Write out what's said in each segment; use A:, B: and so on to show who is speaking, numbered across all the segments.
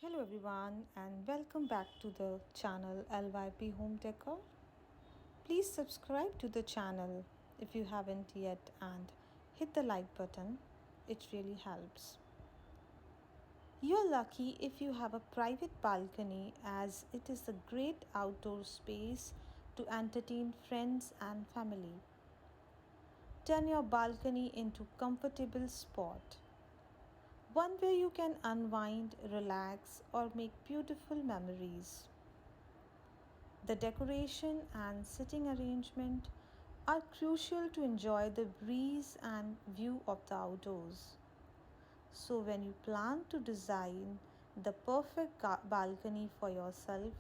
A: Hello everyone and welcome back to the channel LYP Home Decor. Please subscribe to the channel if you haven't yet and hit the like button. It really helps. You're lucky if you have a private balcony as it is a great outdoor space to entertain friends and family. Turn your balcony into comfortable spot. One where you can unwind, relax, or make beautiful memories. The decoration and sitting arrangement are crucial to enjoy the breeze and view of the outdoors. So, when you plan to design the perfect balcony for yourself,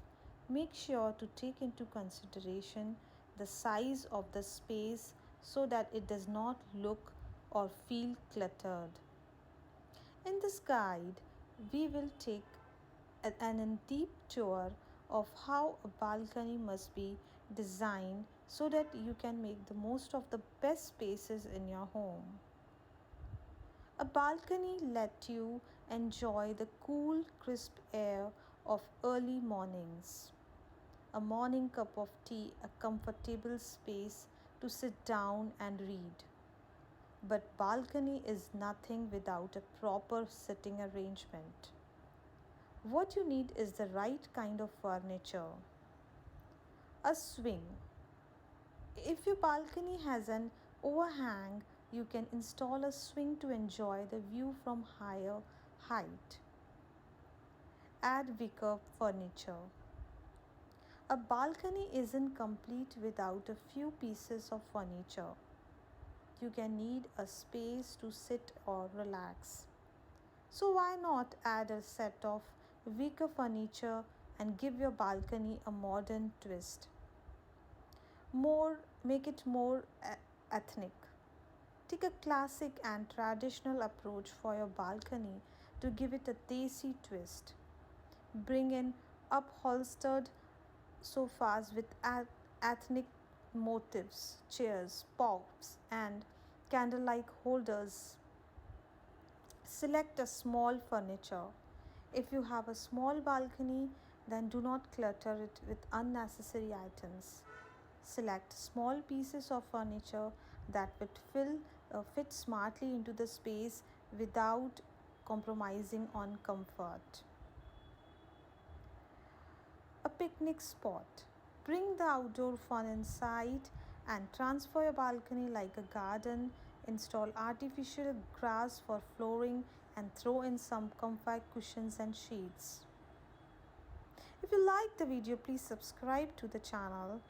A: make sure to take into consideration the size of the space so that it does not look or feel cluttered. In this guide, we will take an in-deep tour of how a balcony must be designed so that you can make the most of the best spaces in your home. A balcony lets you enjoy the cool, crisp air of early mornings. A morning cup of tea, a comfortable space to sit down and read. But balcony is nothing without a proper sitting arrangement. What you need is the right kind of furniture. A swing. If your balcony has an overhang, you can install a swing to enjoy the view from higher height. Add wicker furniture. A balcony isn't complete without a few pieces of furniture. You can need a space to sit or relax. So why not add a set of wicker furniture and give your balcony a modern twist? Make it more ethnic. Take a classic and traditional approach for your balcony to give it a desi twist. Bring in upholstered sofas with ethnic motifs, chairs, pots, and candlelight holders. Select a small furniture. If you have a small balcony, then do not clutter it with unnecessary items. Select small pieces of furniture that would fit smartly into the space without compromising on comfort. A picnic spot. Bring the outdoor fun inside and transfer your balcony like a garden. Install artificial grass for flooring and throw in some comfy cushions and sheets. If you like the video, please subscribe to the channel.